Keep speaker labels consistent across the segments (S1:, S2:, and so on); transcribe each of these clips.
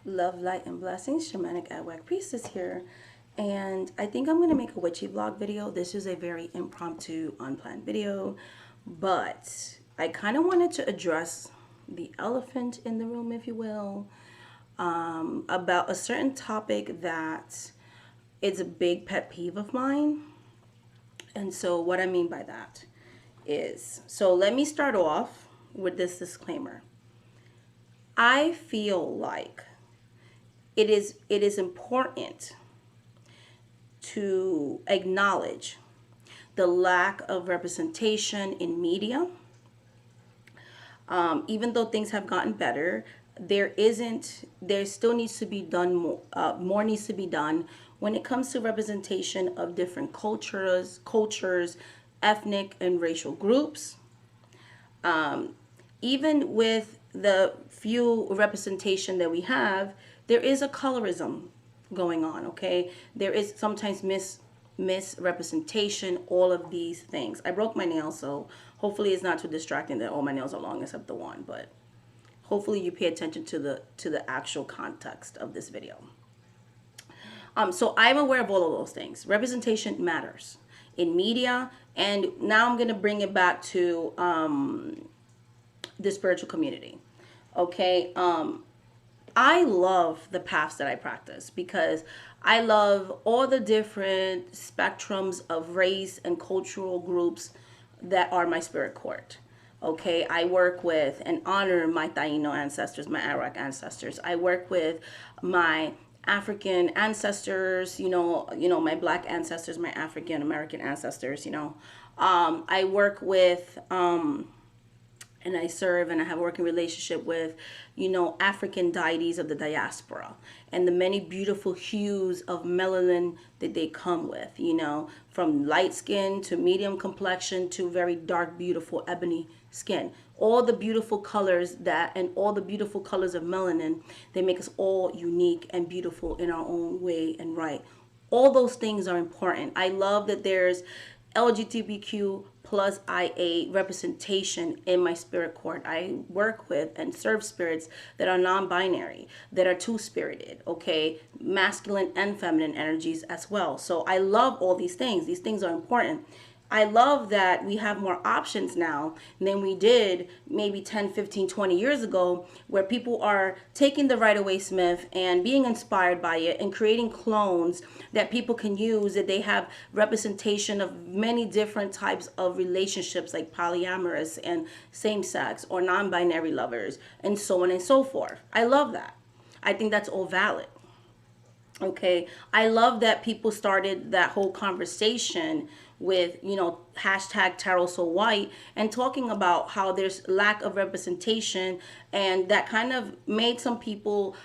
S1: Love, light, and blessings. Shamanic Adwack Priestess here. And I think I'm going to make a witchy vlog video. This is a very impromptu, unplanned video. But I kind of wanted to address the elephant in the room, if you will, about a certain topic that is a big pet peeve of mine. And so what I mean by that is, so let me start off with this disclaimer. I feel like it is important to acknowledge the lack of representation in media. Even though things have gotten better, there still needs to be done more. More needs to be done when it comes to representation of different cultures, ethnic and racial groups. Even with the few representation that we have, there is a colorism going on. Okay, there is sometimes misrepresentation, all of these things. I broke my nail, so hopefully it's not too distracting that all my nails are long except the one, but hopefully you pay attention to the actual context of this video. So I'm aware of all of those things. Representation matters in media, and now I'm going to bring it back to the spiritual community. Okay, I love the paths that I practice because I love all the different spectrums of race and cultural groups that are my spirit court. Okay, I work with and honor my Taino ancestors, my Arawak ancestors. I work with my African ancestors, my Black ancestors, my African American ancestors. I work with and I serve and I have a working relationship with, African deities of the diaspora and the many beautiful hues of melanin that they come with, from light skin to medium complexion to very dark, beautiful ebony skin. All the beautiful colors and all the beautiful colors of melanin, they make us all unique and beautiful in our own way and right. All those things are important. I love that there's LGBTQ plus IA representation in my spirit court. I work with and serve spirits that are non-binary, that are two-spirited, okay, masculine and feminine energies as well. So I love all these things. These things are important. I love that we have more options now than we did maybe 10, 15, 20 years ago, where people are taking the Rider-Waite Smith and being inspired by it and creating clones that people can use, that they have representation of many different types of relationships like polyamorous and same-sex or non-binary lovers and so on and so forth. I love that. I think that's all valid. Okay, I love that people started that whole conversation with, hashtag tarot so white and talking about how there's lack of representation, and that kind of made some people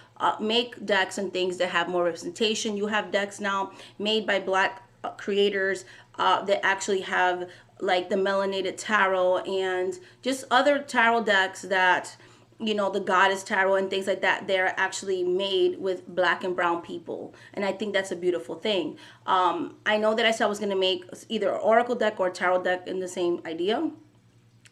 S1: make decks and things that have more representation. You have decks now made by Black creators that actually have like the melanated tarot and just other tarot decks that, the goddess tarot and things like that, they're actually made with Black and brown people. And I think that's a beautiful thing. I know that I said I was going to make either an oracle deck or a tarot deck in the same idea.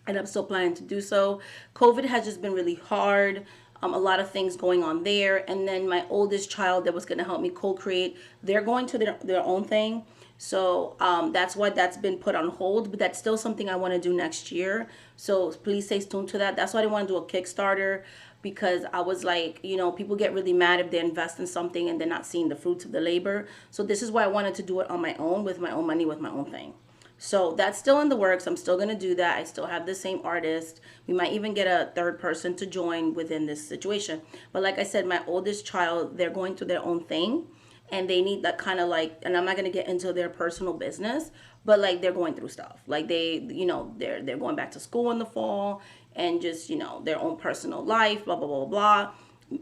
S1: And I'm still planning to do so. COVID has just been really hard. A lot of things going on there. And then my oldest child that was going to help me co-create, they're going to their own thing. So that's why that's been put on hold, but that's still something I want to do next year. So please stay tuned to that. That's why I didn't want to do a Kickstarter, because I was like, people get really mad if they invest in something and they're not seeing the fruits of the labor. So this is why I wanted to do it on my own, with my own money, with my own thing. So that's still in the works. I'm still going to do that. I still have the same artist. We might even get a third person to join within this situation. But like I said, my oldest child, they're going through their own thing. And they need that kind of like, and I'm not going to get into their personal business, but like they're going through stuff. Like they're going back to school in the fall and just, their own personal life, blah, blah, blah, blah.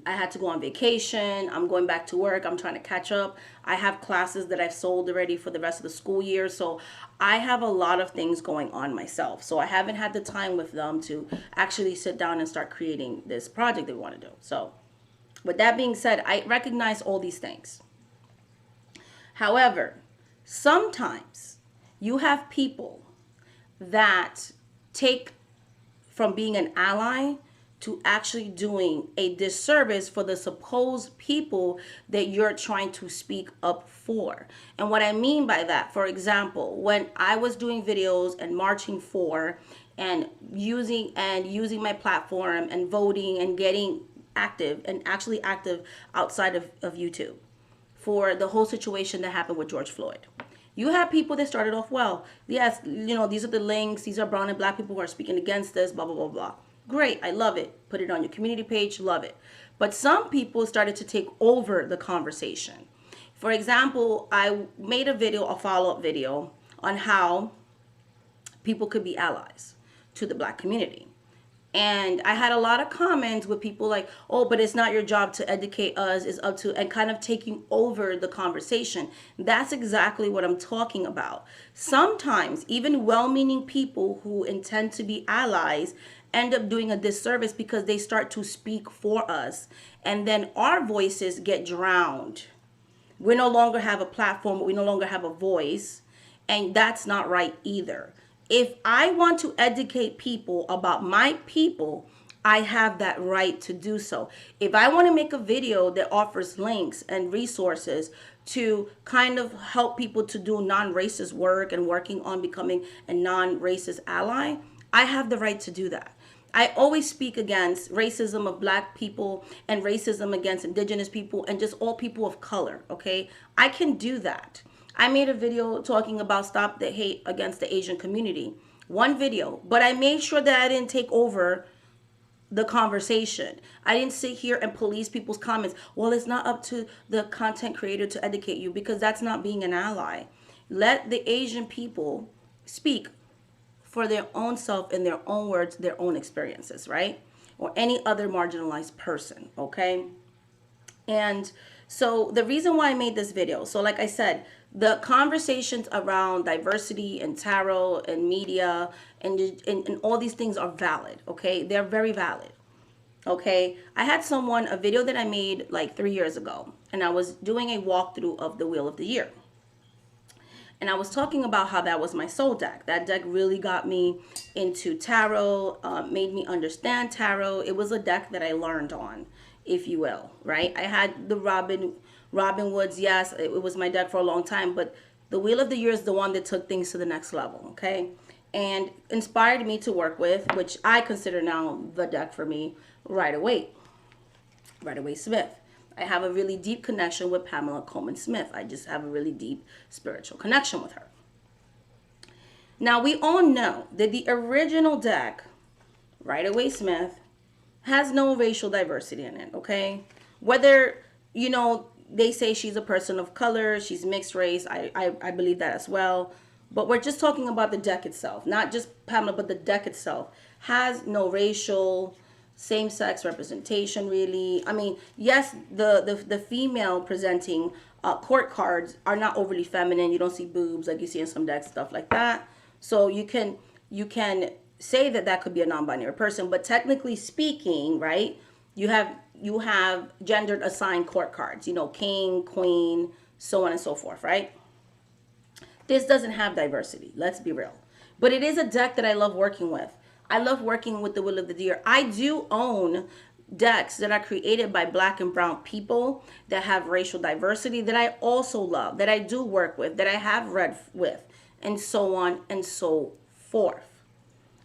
S1: I had to go on vacation. I'm going back to work. I'm trying to catch up. I have classes that I've sold already for the rest of the school year. So I have a lot of things going on myself. So I haven't had the time with them to actually sit down and start creating this project that we want to do. So with that being said, I recognize all these things. However, sometimes you have people that take from being an ally to actually doing a disservice for the supposed people that you're trying to speak up for. And what I mean by that, for example, when I was doing videos and marching for and using my platform and voting and getting active and actually active outside of YouTube for the whole situation that happened with George Floyd. You have people that started off well. Yes, these are the links. These are brown and black people who are speaking against this, blah, blah, blah, blah. Great. I love it. Put it on your community page. Love it. But some people started to take over the conversation. For example, I made a follow-up video on how people could be allies to the black community. And I had a lot of comments with people like, oh, but it's not your job to educate us, it's up to, and kind of taking over the conversation. That's exactly what I'm talking about. Sometimes even well-meaning people who intend to be allies end up doing a disservice because they start to speak for us. And then our voices get drowned. We no longer have a platform, we no longer have a voice. And that's not right either. If I want to educate people about my people, I have that right to do so. If I want to make a video that offers links and resources to kind of help people to do non-racist work and working on becoming a non-racist ally, I have the right to do that. I always speak against racism of black people and racism against indigenous people and just all people of color, okay? I can do that. I made a video talking about stop the hate against the Asian community. One video, but I made sure that I didn't take over the conversation. I didn't sit here and police people's comments. Well, it's not up to the content creator to educate you, because that's not being an ally. Let the Asian people speak for their own self, in their own words, their own experiences, right? Or any other marginalized person, okay? And so the reason why I made this video, so like I said, the conversations around diversity and tarot and media and all these things are valid, okay? They're very valid, okay? I had a video that I made like 3 years ago, and I was doing a walkthrough of the Wheel of the Year. And I was talking about how that was my soul deck. That deck really got me into tarot, made me understand tarot. It was a deck that I learned on, if you will, right? I had the Robin Woods, yes, it was my deck for a long time, but the Wheel of the Year is the one that took things to the next level, okay? And inspired me to work with, which I consider now the deck for me, Rider-Waite Smith. I have a really deep connection with Pamela Coleman Smith. I just have a really deep spiritual connection with her. Now, we all know that the original deck, Rider-Waite Smith, has no racial diversity in it, okay? Whether, they say she's a person of color, she's mixed race, I believe that as well. But we're just talking about the deck itself, not just Pamela, but the deck itself has no racial, same-sex representation, really. I mean, yes, the female presenting court cards are not overly feminine. You don't see boobs like you see in some decks, stuff like that. So you can say that could be a non-binary person, but technically speaking, right, you have gendered assigned court cards, king, queen, so on and so forth, right? This doesn't have diversity, let's be real. But it is a deck that I love working with. I love working with the Wheel of the Year. I do own decks that are created by black and brown people that have racial diversity that I also love, that I do work with, that I have read with, and so on and so forth.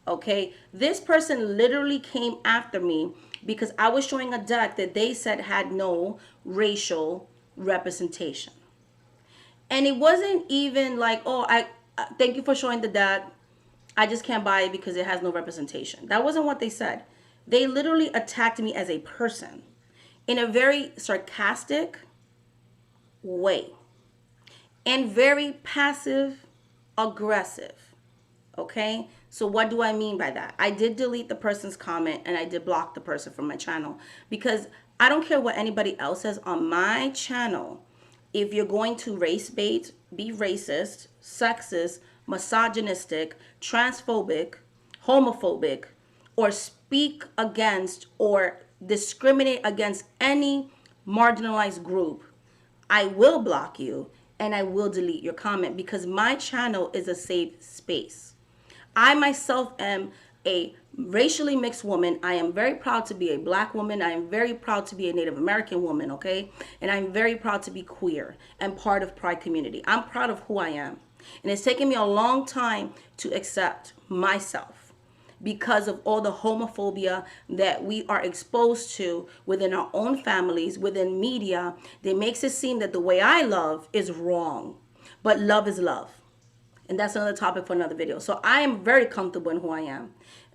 S1: Okay, this person literally came after me because I was showing a deck that they said had no racial representation. And it wasn't even like, oh, I thank you for showing the deck, I just can't buy it because it has no representation. That wasn't what they said. They literally attacked me as a person in a very sarcastic way and very passive aggressive. Okay, so what do I mean by that? I did delete the person's comment and I did block the person from my channel, because I don't care what anybody else says on my channel. If you're going to race bait, be racist, sexist, misogynistic, transphobic, homophobic, or speak against or discriminate against any marginalized group, I will block you and I will delete your comment, because my channel is a safe space. I myself am a racially mixed woman. I am very proud to be a black woman. I am very proud to be a Native American woman, okay? And I'm very proud to be queer and part of Pride community. I'm proud of who I am. And it's taken me a long time to accept myself because of all the homophobia that we are exposed to within our own families, within media, that makes it seem that the way I love is wrong. But love is love. And that's another topic for another video. So I am very comfortable in who I am.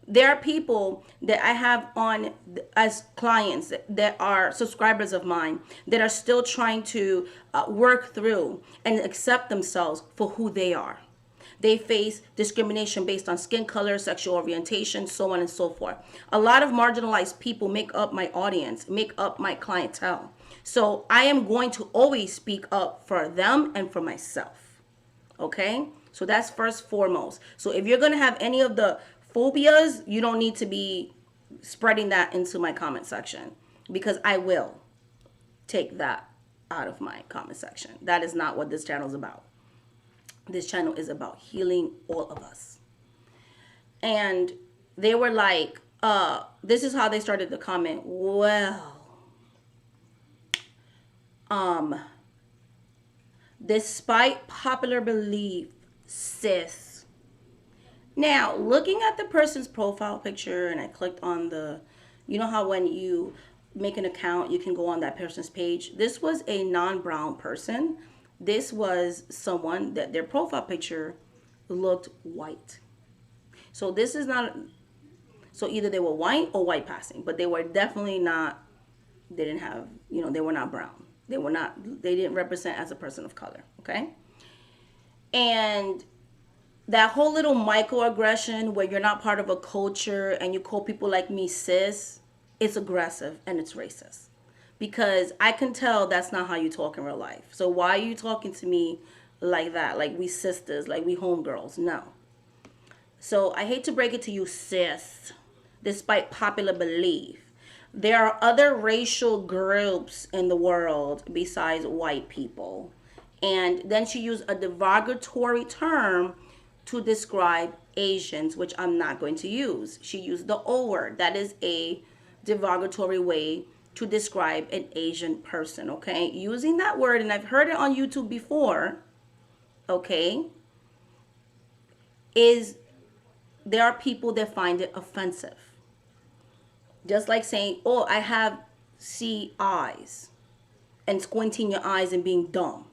S1: There are people that I have on as clients that are subscribers of mine that are still trying to work through and accept themselves for who they are. They face discrimination based on skin color, sexual orientation, so on and so forth. A lot of marginalized people make up my audience, make up my clientele. So I am going to always speak up for them and for myself. Okay? So that's first foremost. So if you're going to have any of the phobias, you don't need to be spreading that into my comment section, because I will take that out of my comment section. That is not what this channel is about. This channel is about healing all of us. And they were like, this is how they started the comment. Well, despite popular belief, sis. Now, looking at the person's profile picture, and I clicked on the, you know how when you make an account, you can go on that person's page. This was a non-brown person. This was someone that their profile picture looked white. So this is not, so either they were white or white passing, but they were definitely not, they didn't have, they were not brown. They didn't represent as a person of color, okay? And that whole little microaggression where you're not part of a culture and you call people like me sis, it's aggressive and it's racist. Because I can tell that's not how you talk in real life. So why are you talking to me like that? Like we sisters, like we homegirls? No. So I hate to break it to you, sis, despite popular belief, there are other racial groups in the world besides white people. And then she used a derogatory term to describe Asians, which I'm not going to use. She used the O word. That is a derogatory way to describe an Asian person, okay? Using that word, and I've heard it on YouTube before, okay, there are people that find it offensive. Just like saying, oh, I have C eyes, and squinting your eyes and being dumb.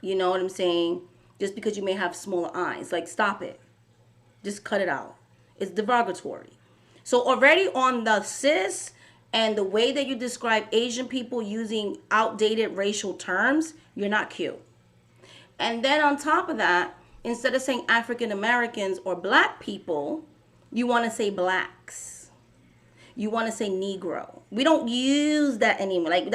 S1: You know what I'm saying? Just because you may have smaller eyes. Like, stop it. Just cut it out. It's derogatory. So already on the cis and the way that you describe Asian people using outdated racial terms, you're not cute. And then on top of that, instead of saying African Americans or black people, you want to say blacks. You want to say Negro. We don't use that anymore. Like,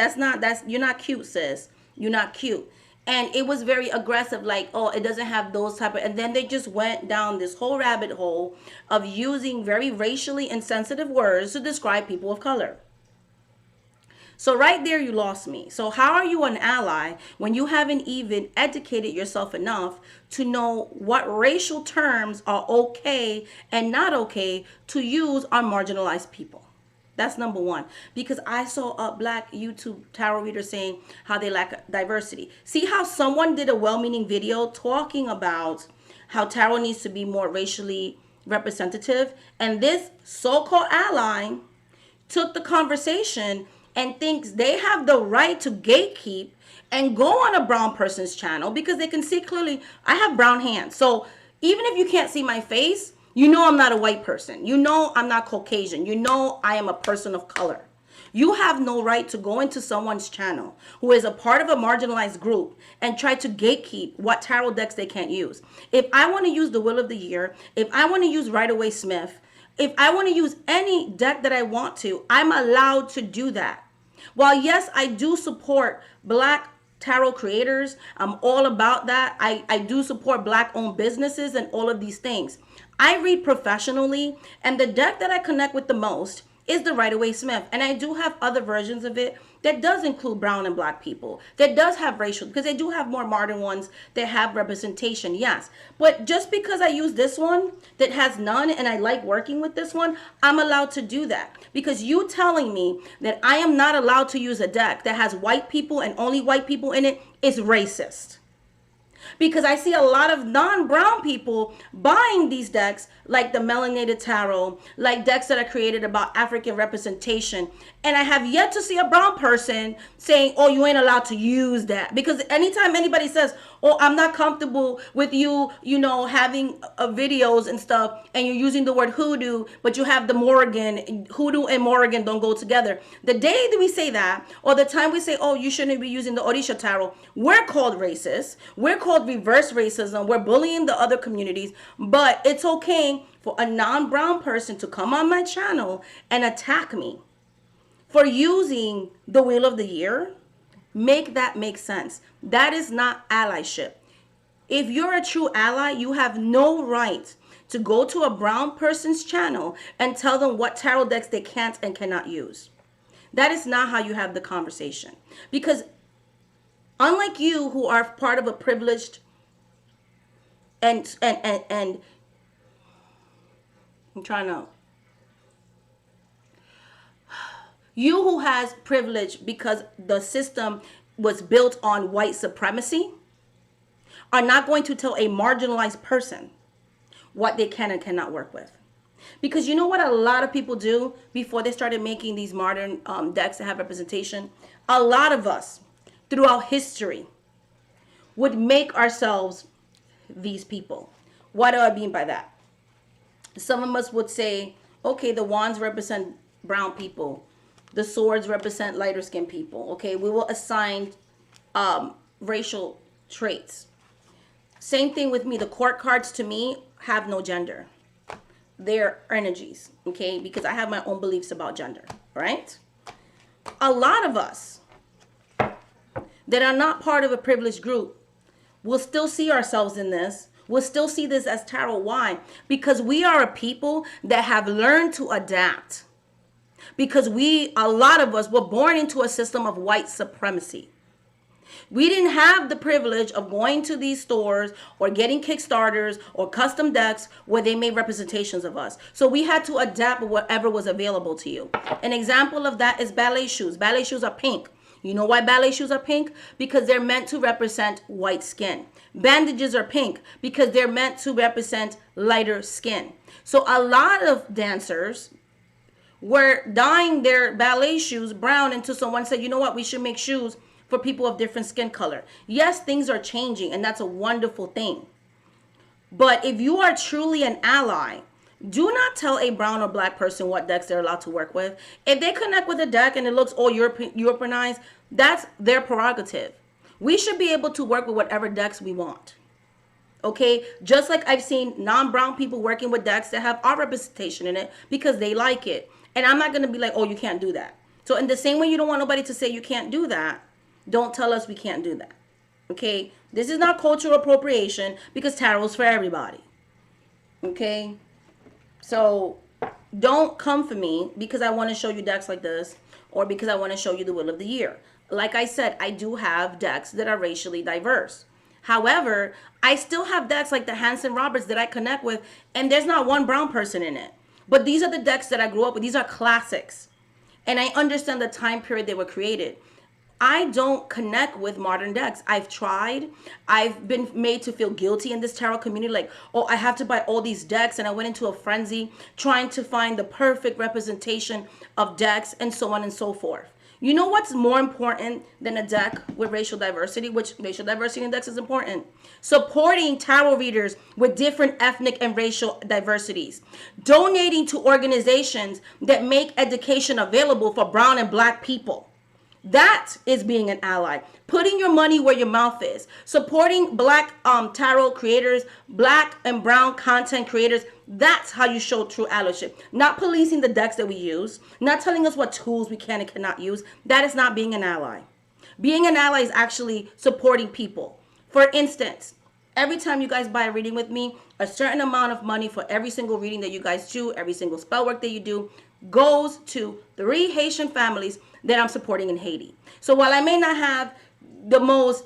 S1: you're not cute, sis. You're not cute. And it was very aggressive, like, oh, it doesn't have those type of, and then they just went down this whole rabbit hole of using very racially insensitive words to describe people of color. So right there, you lost me. So how are you an ally when you haven't even educated yourself enough to know what racial terms are okay and not okay to use on marginalized people? That's number one. Because I saw a black YouTube tarot reader saying how they lack diversity. See how someone did a well-meaning video talking about how tarot needs to be more racially representative, and this so-called ally took the conversation and thinks they have the right to gatekeep and go on a brown person's channel because they can see clearly I have brown hands. So even if you can't see my face, you know I'm not a white person. You know I'm not Caucasian. You know I am a person of color. You have no right to go into someone's channel who is a part of a marginalized group and try to gatekeep what tarot decks they can't use. If I want to use the Wheel of the Year, if I want to use Rider-Waite-Smith, if I want to use any deck that I want to, I'm allowed to do that. While yes, I do support black tarot creators, I'm all about that. I do support black owned businesses and all of these things. I read professionally, and the deck that I connect with the most is the Rider-Waite Smith. And I do have other versions of it that does include brown and black people, that does have racial, because they do have more modern ones that have representation, yes. But just because I use this one that has none and I like working with this one, I'm allowed to do that. Because you telling me that I am not allowed to use a deck that has white people and only white people in it is racist. Because I see a lot of non-brown people buying these decks, like the Melanated Tarot, like decks that are created about African representation. And I have yet to see a brown person saying, oh, you ain't allowed to use that. Because anytime anybody says, oh, I'm not comfortable with you, you know, having videos and stuff, and you're using the word hoodoo, but you have the Morrigan, hoodoo and Morrigan don't go together. The day that we say that, or the time we say, oh, you shouldn't be using the Orisha Tarot, we're called racist. We're called reverse racism. We're bullying the other communities. But it's okay for a non-brown person to come on my channel and attack me for using the Wheel of the Year. Make that make sense. That is not allyship. If you're a true ally, you have no right to go to a brown person's channel and tell them what tarot decks they can't and cannot use. That is not how you have the conversation. Because unlike you, who are part of a privileged and I'm trying to, you who has privilege because the system was built on white supremacy, are not going to tell a marginalized person what they can and cannot work with. Because you know what a lot of people do before they started making these modern decks that have representation? A lot of us throughout history would make ourselves these people. What do I mean by that? Some of us would say, okay, the wands represent brown people. The swords represent lighter skinned people. Okay, we will assign racial traits. Same thing with me. The court cards to me have no gender. They're energies, okay? Because I have my own beliefs about gender, right? A lot of us that are not part of a privileged group will still see ourselves in this. We'll still see this as tarot. Why? Because we are a people that have learned to adapt. Because a lot of us were born into a system of white supremacy. We didn't have the privilege of going to these stores or getting Kickstarters or custom decks where they made representations of us. So we had to adapt whatever was available to you. An example of that is ballet shoes. Ballet shoes are pink. You know why ballet shoes are pink? Because they're meant to represent white skin. Bandages are pink because they're meant to represent lighter skin. So a lot of dancers were dyeing their ballet shoes brown until someone said, you know what, we should make shoes for people of different skin color. Yes, things are changing, and that's a wonderful thing. But if you are truly an ally, do not tell a brown or black person what decks they're allowed to work with. If they connect with a deck and it looks all Europeanized, that's their prerogative. We should be able to work with whatever decks we want. Okay? Just like I've seen non-brown people working with decks that have our representation in it because they like it. And I'm not going to be like, oh, you can't do that. So in the same way you don't want nobody to say you can't do that, don't tell us we can't do that. Okay? This is not cultural appropriation because tarot is for everybody. Okay? So don't come for me because I want to show you decks like this or because I want to show you the Wheel of the Year. Like I said, I do have decks that are racially diverse. However, I still have decks like the Hanson Roberts that I connect with, and there's not one brown person in it. But these are the decks that I grew up with. These are classics. And I understand the time period they were created. I don't connect with modern decks. I've tried. I've been made to feel guilty in this tarot community. Like, oh, I have to buy all these decks. And I went into a frenzy trying to find the perfect representation of decks and so on and so forth. You know what's more important than a deck with racial diversity? Which racial diversity index is important? Supporting tarot readers with different ethnic and racial diversities. Donating to organizations that make education available for brown and black people. That is being an ally. Putting your money where your mouth is. Supporting black tarot creators, black and brown content creators. That's how you show true allyship. Not policing the decks that we use. Not telling us what tools we can and cannot use. That is not being an ally. Being an ally is actually supporting people. For instance, every time you guys buy a reading with me, a certain amount of money for every single reading that you guys do, every single spell work that you do, goes to 3 Haitian families that I'm supporting in Haiti. So while I may not have the most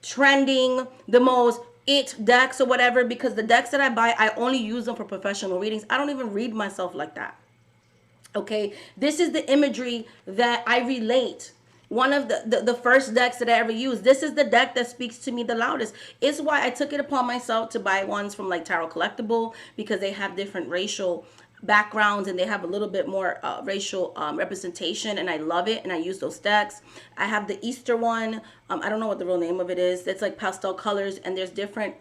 S1: trending, the most it decks or whatever, because the decks that I buy, I only use them for professional readings. I don't even read myself like that. Okay, this is the imagery that I relate. One of the first decks that I ever used. This is the deck that speaks to me the loudest. It's why I took it upon myself to buy ones from like Tarot Collectible, because they have different racial backgrounds and they have a little bit more racial representation, and I love it, and I use those decks. I have the Easter one. I don't know what the real name of it is. It's like pastel colors, and there's different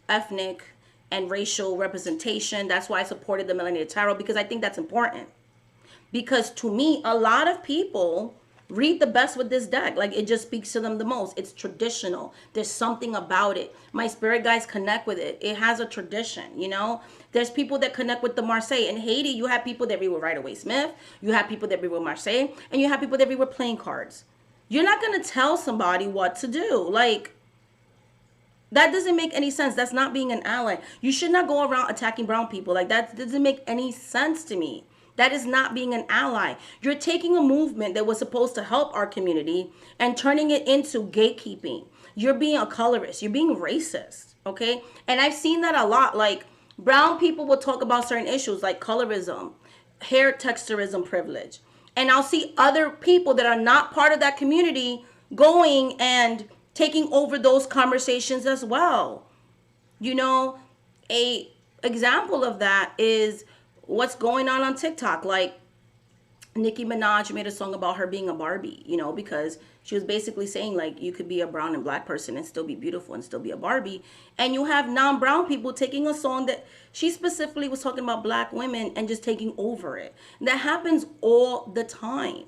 S1: ethnic and racial representation. That's why I supported the Melanated Tarot, because I think that's important. Because to me, a lot of people read the best with this deck. Like, it just speaks to them the most. It's traditional. There's something about it. My spirit guides connect with it. It has a tradition, you know? There's people that connect with the Marseille. In Haiti, you have people that read with Rider-Waite-Smith. You have people that read with Marseille. And you have people that read with playing cards. You're not going to tell somebody what to do. Like, that doesn't make any sense. That's not being an ally. You should not go around attacking brown people. Like, that doesn't make any sense to me. That is not being an ally. You're taking a movement that was supposed to help our community and turning it into gatekeeping. You're being a colorist. You're being racist, okay? And I've seen that a lot. Like, brown people will talk about certain issues like colorism, hair texturism privilege. And I'll see other people that are not part of that community going and taking over those conversations as well. You know, a example of that is what's going on TikTok. Like, Nicki Minaj made a song about her being a Barbie, you know, because she was basically saying, like, you could be a brown and black person and still be beautiful and still be a Barbie. And you have non-brown people taking a song that she specifically was talking about black women and just taking over it. And that happens all the time.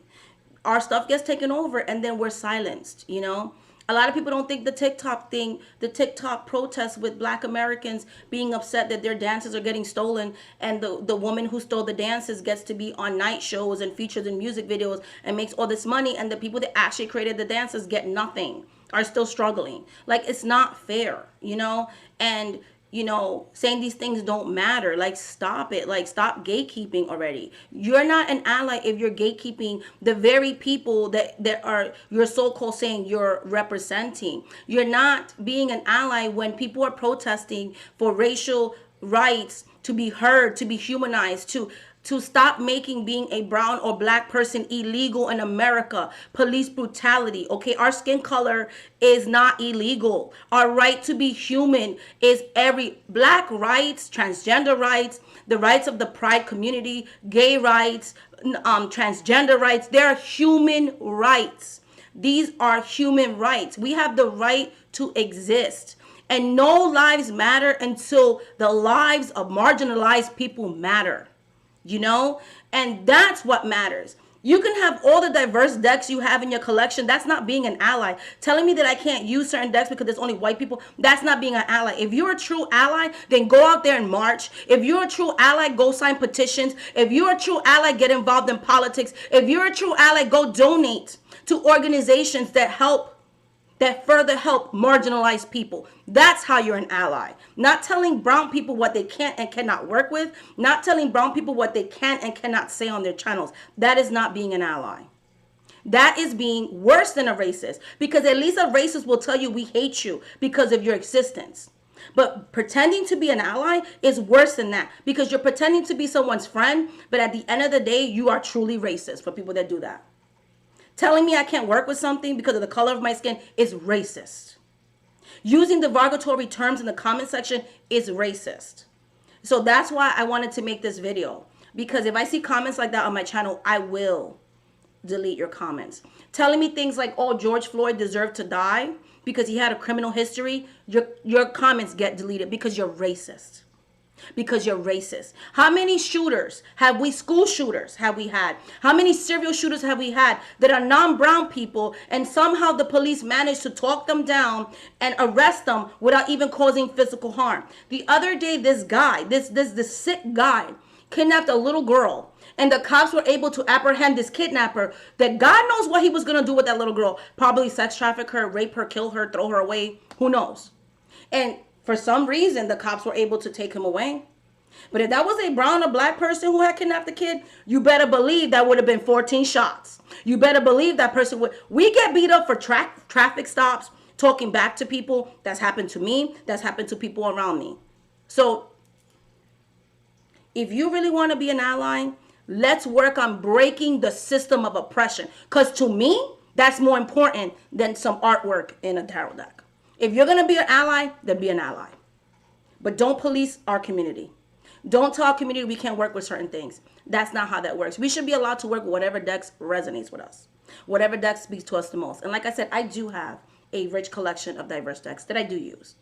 S1: Our stuff gets taken over and then we're silenced, you know. A lot of people don't think the TikTok protests with black Americans being upset that their dances are getting stolen, and the woman who stole the dances gets to be on night shows and featured in music videos and makes all this money, and the people that actually created the dances get nothing, are still struggling. Like, it's not fair, you know? And, you know, saying these things don't matter. Like, stop it. Like, stop gatekeeping already. You're not an ally if you're gatekeeping the very people that are you're so-called saying you're representing. You're not being an ally when people are protesting for racial rights, to be heard, to be humanized, to stop making being a brown or black person illegal in America. Police brutality, okay? Our skin color is not illegal. Our right to be human is black rights, transgender rights, the rights of the pride community, gay rights, transgender rights. They're human rights. These are human rights. We have the right to exist. And no lives matter until the lives of marginalized people matter. You know, and that's what matters. You can have all the diverse decks you have in your collection. That's not being an ally. Telling me that I can't use certain decks because there's only white people, that's not being an ally. If you're a true ally, then go out there and march. If you're a true ally, go sign petitions. If you're a true ally, get involved in politics. If you're a true ally, go donate to organizations that further help marginalized people. That's how you're an ally. Not telling brown people what they can and cannot work with. Not telling brown people what they can and cannot say on their channels. That is not being an ally. That is being worse than a racist. Because at least a racist will tell you we hate you because of your existence. But pretending to be an ally is worse than that. Because you're pretending to be someone's friend, but at the end of the day, you are truly racist for people that do that. Telling me I can't work with something because of the color of my skin is racist. Using derogatory terms in the comment section is racist. So that's why I wanted to make this video. Because if I see comments like that on my channel, I will delete your comments. Telling me things like, oh, George Floyd deserved to die because he had a criminal history, your comments get deleted because you're racist. Because you're racist. How many shooters school shooters have we had? How many serial shooters have we had that are non-brown people, and somehow the police managed to talk them down and arrest them without even causing physical harm? The other day, this guy, this sick guy, kidnapped a little girl, and the cops were able to apprehend this kidnapper that God knows what he was going to do with that little girl. Probably sex traffic her, rape her, kill her, throw her away. Who knows? And for some reason, the cops were able to take him away. But if that was a brown or black person who had kidnapped the kid, you better believe that would have been 14 shots. You better believe that person would. We get beat up for traffic stops, talking back to people. That's happened to me. That's happened to people around me. So if you really want to be an ally, let's work on breaking the system of oppression. Because to me, that's more important than some artwork in a tarot deck. If you're going to be an ally, then be an ally. But don't police our community. Don't tell our community we can't work with certain things. That's not how that works. We should be allowed to work with whatever decks resonates with us. Whatever deck speaks to us the most. And like I said, I do have a rich collection of diverse decks that I do use.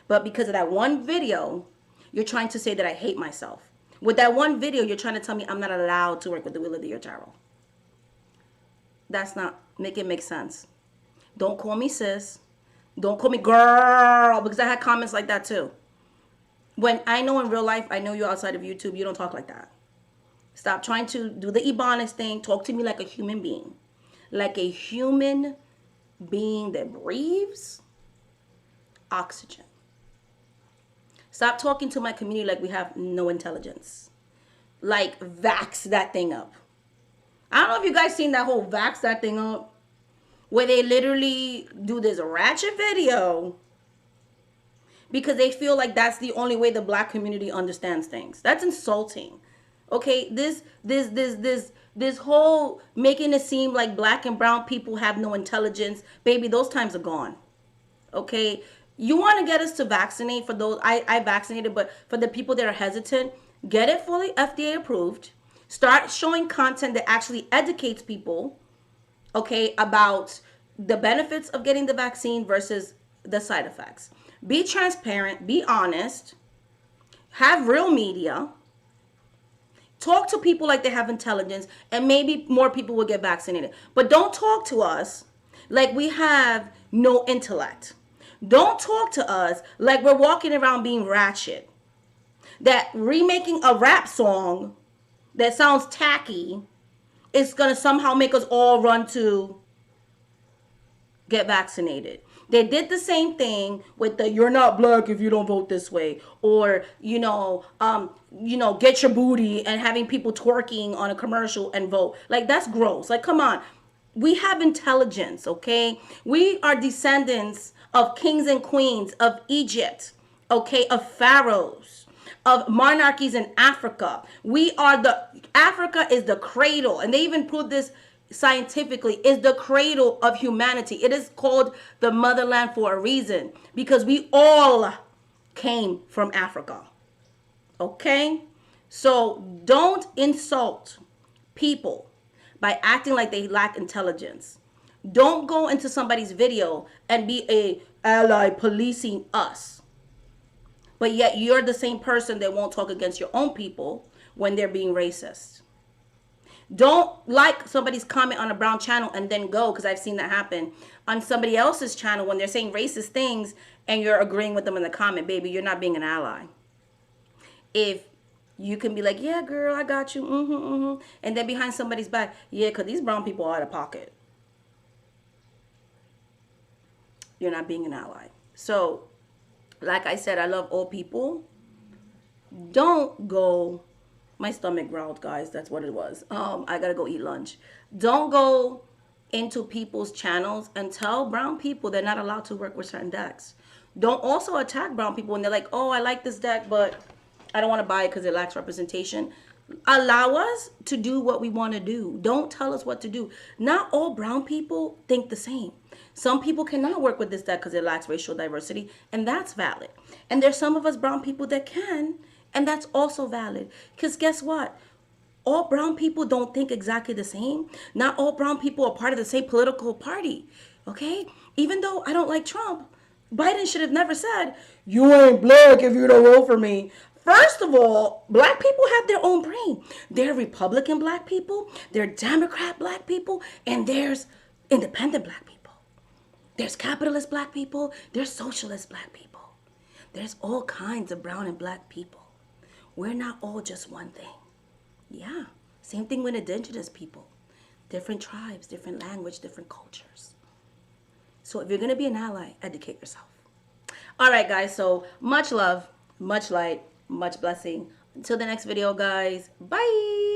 S1: But because of that one video, you're trying to say that I hate myself. With that one video, you're trying to tell me I'm not allowed to work with the Wheel of the Year Tarot. That's not, make it make sense. Don't call me sis. Don't call me girl, because I had comments like that too. When I know in real life, I know you outside of YouTube, you don't talk like that. Stop trying to do the Ebonics thing. Talk to me like a human being. Like a human being that breathes oxygen. Stop talking to my community like we have no intelligence. Like, vax that thing up. I don't know if you guys seen that whole vax that thing up, where they literally do this ratchet video because they feel like that's the only way the black community understands things. That's insulting. Okay, this whole making it seem like black and brown people have no intelligence, baby, those times are gone. Okay, you want to get us to vaccinate for those, I vaccinated, but for the people that are hesitant, get it fully FDA approved. Start showing content that actually educates people, okay, about the benefits of getting the vaccine versus the side effects. Be transparent, be honest, have real media, talk to people like they have intelligence, and maybe more people will get vaccinated. But don't talk to us like we have no intellect. Don't talk to us like we're walking around being ratchet. That remaking a rap song that sounds tacky is going to somehow make us all run to get vaccinated. They did the same thing with the "you're not black if you don't vote this way," or get your booty, and having people twerking on a commercial and vote. Like, that's gross. Like, come on. We have intelligence, okay? We are descendants of kings and queens of Egypt, okay, of pharaohs, of monarchies in Africa. Africa is the cradle, and they even proved this scientifically, is the cradle of humanity. It is called the motherland for a reason, because we all came from Africa. Okay? So don't insult people by acting like they lack intelligence. Don't go into somebody's video and be a ally policing us. But yet you're the same person that won't talk against your own people when they're being racist. Don't like somebody's comment on a brown channel and then go, because I've seen that happen, on somebody else's channel when they're saying racist things and you're agreeing with them in the comment. Baby, you're not being an ally. If you can be like, yeah, girl, I got you, and then behind somebody's back, yeah, because these brown people are out of pocket, you're not being an ally. So, like I said, I love all people. Don't go... My stomach growled, guys. That's what it was. I gotta go eat lunch. Don't go into people's channels and tell brown people they're not allowed to work with certain decks. Don't also attack brown people when they're like, oh, I like this deck, but I don't want to buy it because it lacks representation. Allow us to do what we want to do. Don't tell us what to do. Not all brown people think the same. Some people cannot work with this deck because it lacks racial diversity, and that's valid. And there's some of us brown people that can, and that's also valid. Because guess what? All brown people don't think exactly the same. Not all brown people are part of the same political party. Okay? Even though I don't like Trump, Biden should have never said, you ain't black if you don't vote for me. First of all, black people have their own brain. There are Republican black people, there are Democrat black people, and there's independent black people. There's capitalist black people, there's socialist black people. There's all kinds of brown and black people. We're not all just one thing. Yeah, same thing with indigenous people. Different tribes, different language, different cultures. So if you're going to be an ally, educate yourself. All right, guys, so much love, much light, much blessing. Until the next video, guys. Bye.